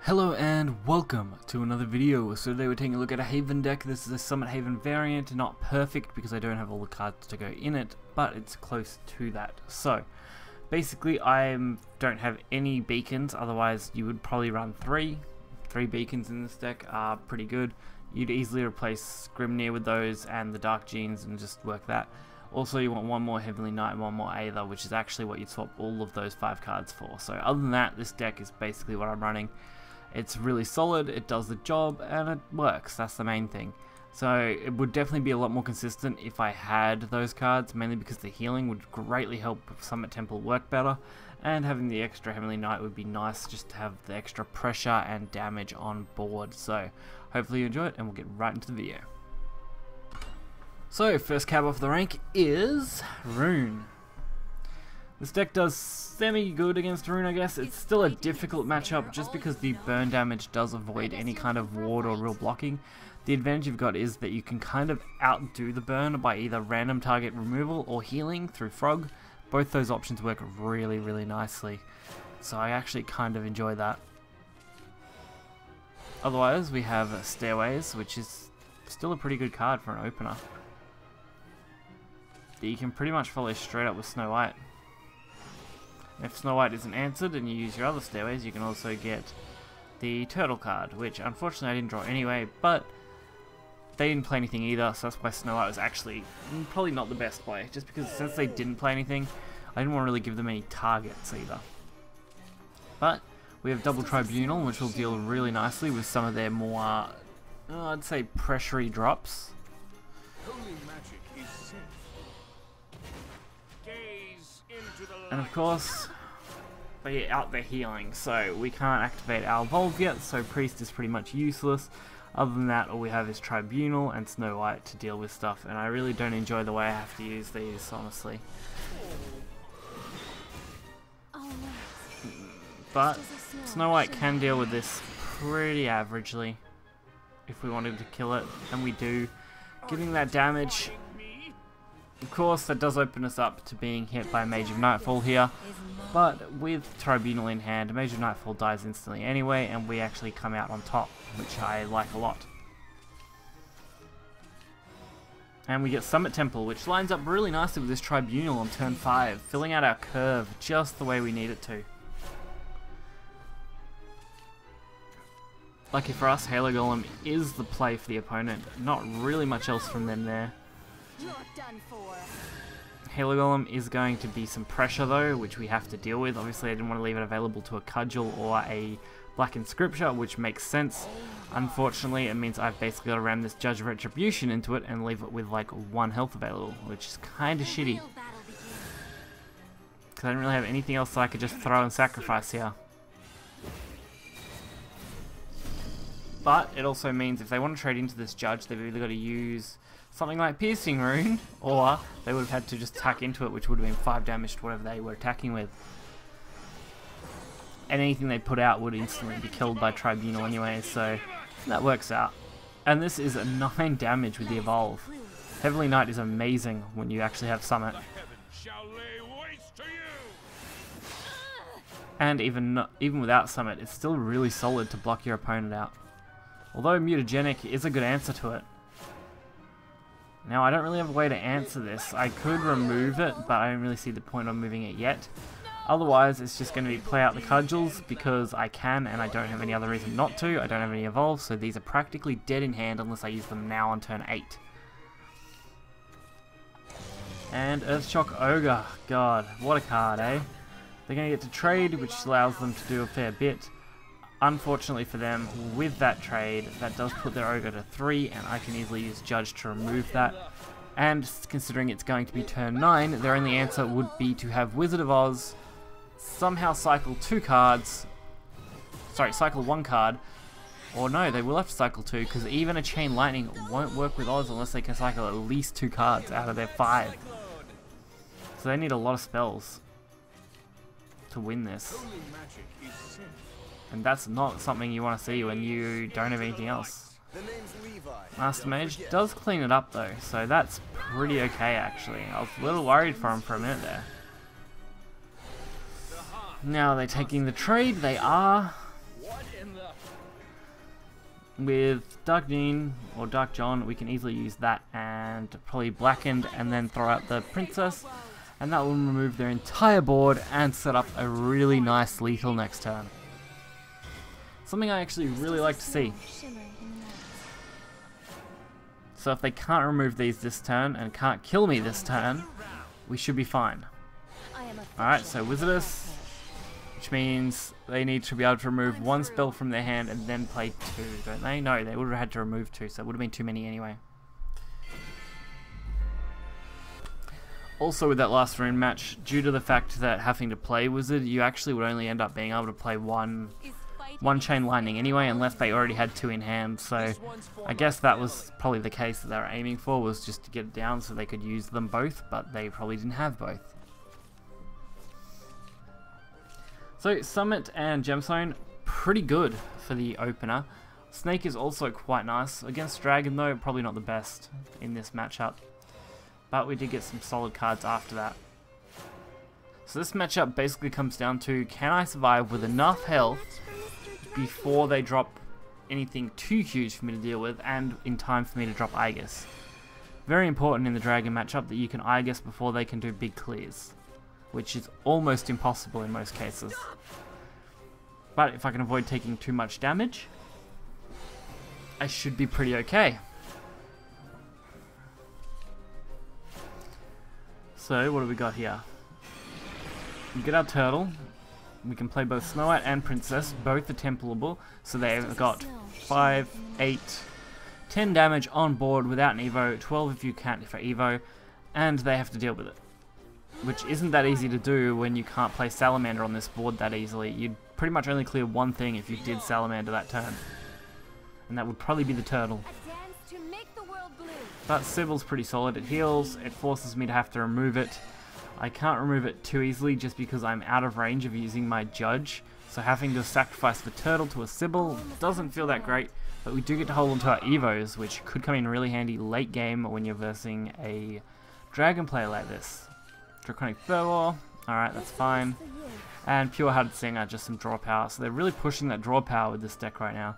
Hello and welcome to another video. So today we're taking a look at a Haven deck. This is a Summit Haven variant, not perfect because I don't have all the cards to go in it, but it's close to that. So basically I don't have any beacons, otherwise you would probably run three beacons in this deck are pretty good. You'd easily replace Grimnir with those and the Dark Genes and just work that. Also you want one more Heavenly Knight and one more Aether, which is actually what you'd swap all of those 5 cards for. So other than that, this deck is basically what I'm running. It's really solid, it does the job, and it works. That's the main thing. So it would definitely be a lot more consistent if I had those cards, mainly because the healing would greatly help Summit Temple work better, and having the extra Heavenly Knight would be nice just to have the extra pressure and damage on board. So hopefully you enjoy it, and we'll get right into the video. So first cab off the rank is Rune. This deck does semi-good against Rune, I guess. It's still a difficult matchup just because the burn damage does avoid any kind of ward or real blocking. The advantage you've got is that you can kind of outdo the burn by either random target removal or healing through Frog. Both those options work really, really nicely. So I actually kind of enjoy that. Otherwise, we have Stairways, which is still a pretty good card for an opener. You can pretty much follow straight up with Snow White. If Snow White isn't answered and you use your other Stairways, you can also get the Turtle card, which unfortunately I didn't draw anyway, but they didn't play anything either, so that's why Snow White was actually probably not the best play, just because since they didn't play anything, I didn't want to really give them any targets either. But we have Double Tribunal, which will deal really nicely with some of their more, I'd say, pressury drops. And of course, they're out there healing, so we can't activate our Evolve yet, so Priest is pretty much useless. Other than that, all we have is Tribunal and Snow White to deal with stuff, and I really don't enjoy the way I have to use these, honestly. But Snow White can deal with this pretty averagely if we wanted to kill it, and we do. Getting that damage, of course, that does open us up to being hit by Mage of Nightfall here, but with Tribunal in hand, Mage of Nightfall dies instantly anyway, and we actually come out on top, which I like a lot. And we get Summit Temple, which lines up really nicely with this Tribunal on turn 5, filling out our curve just the way we need it to. Lucky for us, Halo Golem is the play for the opponent, not really much else from them there. Halo Golem is going to be some pressure though, which we have to deal with. Obviously I didn't want to leave it available to a Cudgel or a Blackened Scripture, which makes sense. Unfortunately, it means I've basically got to ram this Judge of Retribution into it and leave it with like 1 health available, which is kind of shitty. Because I didn't really have anything else that I could just throw and sacrifice here. But it also means if they want to trade into this Judge, they've either got to use something like Piercing Rune, or they would have had to just tack into it, which would have been 5 damage to whatever they were attacking with. And anything they put out would instantly be killed by Tribunal anyway, so that works out. And this is a 9 damage with the Evolve. Heavenly Knight is amazing when you actually have Summit. And even without Summit, it's still really solid to block your opponent out. Although Mutagenic is a good answer to it. Now, I don't really have a way to answer this. I could remove it, but I don't really see the point of moving it yet. Otherwise, it's just going to be play out the Cudgels, because I can, and I don't have any other reason not to. I don't have any Evolve, so these are practically dead in hand unless I use them now on turn 8. And Earthshock Ogre. God, what a card, eh? They're going to get to trade, which allows them to do a fair bit. Unfortunately for them, with that trade, that does put their Ogre to 3, and I can easily use Judge to remove that. And considering it's going to be turn 9, their only answer would be to have Wizard of Oz, somehow cycle 2 cards, sorry, cycle 1 card, or no, they will have to cycle 2, because even a Chain Lightning won't work with Oz unless they can cycle at least 2 cards out of their 5. So they need a lot of spells to win this. And that's not something you want to see when you don't have anything else. Master Mage does clean it up though, so that's pretty okay actually. I was a little worried for him for a minute there. Now, are they taking the trade? They are. with Dark Dean or Dark John, we can easily use that and probably Blackened and then throw out the Princess, and that will remove their entire board and set up a really nice lethal next turn. Something I actually really like to see. So if they can't remove these this turn and can't kill me this turn, we should be fine. Alright, so Wizardess, which means they need to be able to remove one spell from their hand and then play two, don't they? No, they would have had to remove two, so it would have been too many anyway. Also with that last rune match, due to the fact that having to play Wizard, you actually would only end up being able to play one Chain Lightning anyway, unless they already had two in hand, so I guess that was probably the case that they were aiming for, was just to get it down so they could use them both, but they probably didn't have both. So Summit and Gemstone, pretty good for the opener. Snake is also quite nice. Against Dragon though, probably not the best in this matchup. But we did get some solid cards after that. So this matchup basically comes down to, can I survive with enough health before they drop anything too huge for me to deal with, and in time for me to drop Aegis. Very important in the Dragon matchup that you can Aegis before they can do big clears, which is almost impossible in most cases. But if I can avoid taking too much damage, I should be pretty okay. So what do we got here? We get our turtle. We can play both Snow White and Princess, both are templeable, so they've got 5, 8, 10 damage on board without an Evo, 12 if you count for Evo, and they have to deal with it. Which isn't that easy to do when you can't play Salamander on this board that easily. You'd pretty much only clear one thing if you did Salamander that turn. And that would probably be the turtle. But Sybil's pretty solid, it heals, it forces me to have to remove it. I can't remove it too easily just because I'm out of range of using my Judge, so having to sacrifice the turtle to a Sybil doesn't feel that great, but we do get to hold on to our Evos, which could come in really handy late game when you're versing a Dragon player like this. Draconic Fervor, alright, that's fine. And Pure Hearted Singer, just some draw power, so they're really pushing that draw power with this deck right now.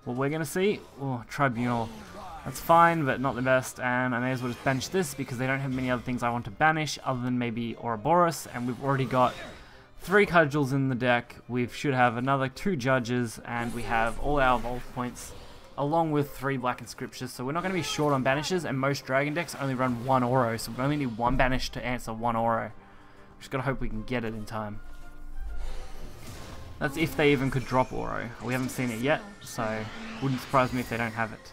What we're going to see, oh, Tribunal. That's fine, but not the best, and I may as well just banish this because they don't have many other things I want to banish other than maybe Ouroboros, and we've already got 3 Cudgels in the deck. We should have another 2 Judges, and we have all our Evolve points, along with 3 Blackened Scriptures, so we're not going to be short on banishes, and most Dragon decks only run 1 Auro, so we only need 1 banish to answer 1 Auro. Just gotta hope we can get it in time. That's if they even could drop Auro. We haven't seen it yet, so wouldn't surprise me if they don't have it.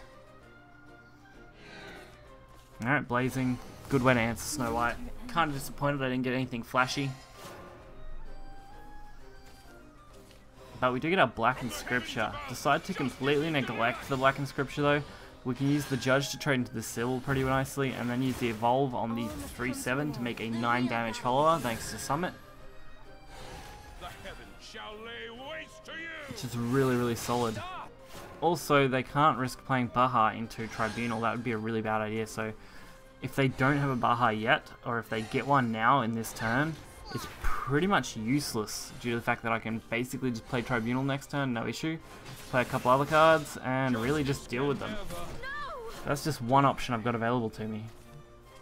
Alright, Blazing. Good way to answer Snow White. Kind of disappointed I didn't get anything flashy. But we do get our Blackened Scripture. Decide to completely neglect the Blackened Scripture though. We can use the Judge to trade into the Sybil pretty nicely, and then use the Evolve on the 3/7 to make a 9 damage follower thanks to Summit. Which is really, really solid. Also, they can't risk playing Baha into Tribunal, that would be a really bad idea, so if they don't have a Baha yet, or if they get one now in this turn, it's pretty much useless due to the fact that I can basically just play Tribunal next turn, no issue, play a couple other cards, and really just deal with them. That's just one option I've got available to me.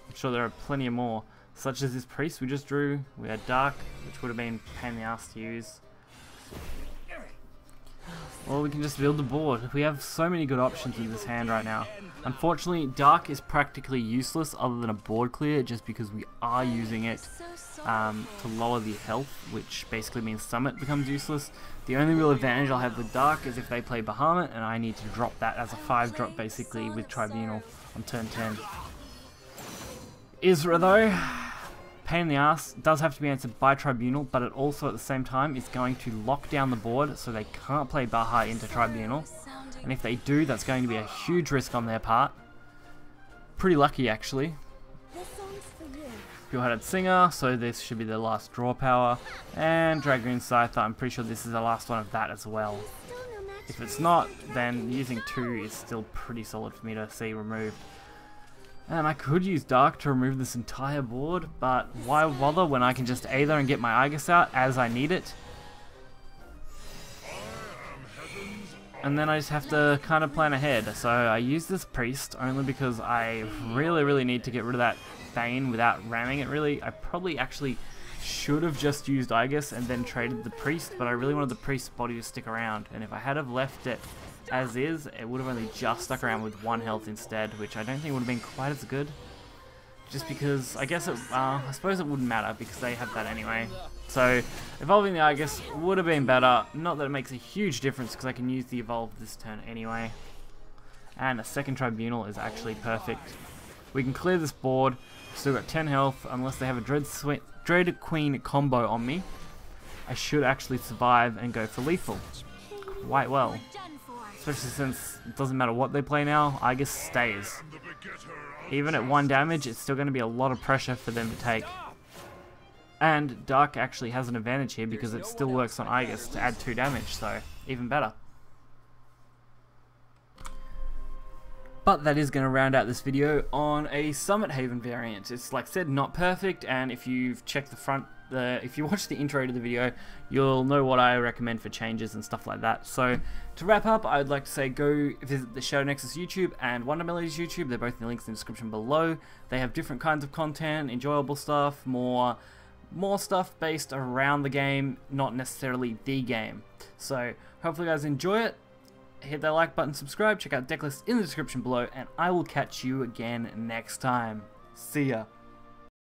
I'm sure there are plenty more, such as this Priest we just drew. We had Dark, which would have been a pain in the ass to use. Or we can just build the board. We have so many good options in this hand right now. Unfortunately, Dark is practically useless other than a board clear, just because we are using it to lower the health, which basically means Summit becomes useless. The only real advantage I'll have with Dark is if they play Bahamut, and I need to drop that as a 5-drop basically with Tribunal on turn 10. Isra though, pain in the ass, does have to be answered by Tribunal, but it also at the same time is going to lock down the board so they can't play Baha into Tribunal, and if they do, that's going to be a huge risk on their part. Pretty lucky actually. Pure-Hearted Singer, so this should be the last draw power, and Dragoon Scyther, I'm pretty sure this is the last one of that as well. If it's not, then using 2 is still pretty solid for me to see removed. And I could use Dark to remove this entire board, but why bother when I can just Aether and get my Aegis out as I need it? and then I just have to kind of plan ahead. So I use this priest only because I really need to get rid of that Thane without ramming it really. I probably actually should have just used Aegis and then traded the priest, but I really wanted the priest's body to stick around, and if I had have left it as is, it would have only just stuck around with 1 health instead, which I don't think would have been quite as good. Just because, I guess I suppose it wouldn't matter because they have that anyway. So, evolving the Aegis would have been better. Not that it makes a huge difference because I can use the evolve this turn anyway. And a second tribunal is actually perfect. We can clear this board. Still got 10 health unless they have a Dread Queen combo on me. I should actually survive and go for lethal. Quite well. Especially since it doesn't matter what they play now, Aegis stays. Even at 1 damage, it's still going to be a lot of pressure for them to take. And Dark actually has an advantage here because it still works on Aegis to add 2 damage, so even better. But that is going to round out this video on a Summit Haven variant. It's, like I said, not perfect, and if you've checked if you watch the intro to the video, you'll know what I recommend for changes and stuff like that. So, to wrap up, I'd like to say go visit the Shadowverse YouTube and Wonder Melody's YouTube. They're both in the links in the description below. They have different kinds of content, enjoyable stuff, more stuff based around the game, not necessarily the game. So, hopefully you guys enjoy it. Hit that like button, subscribe, check out deck list in the description below, and I will catch you again next time. See ya.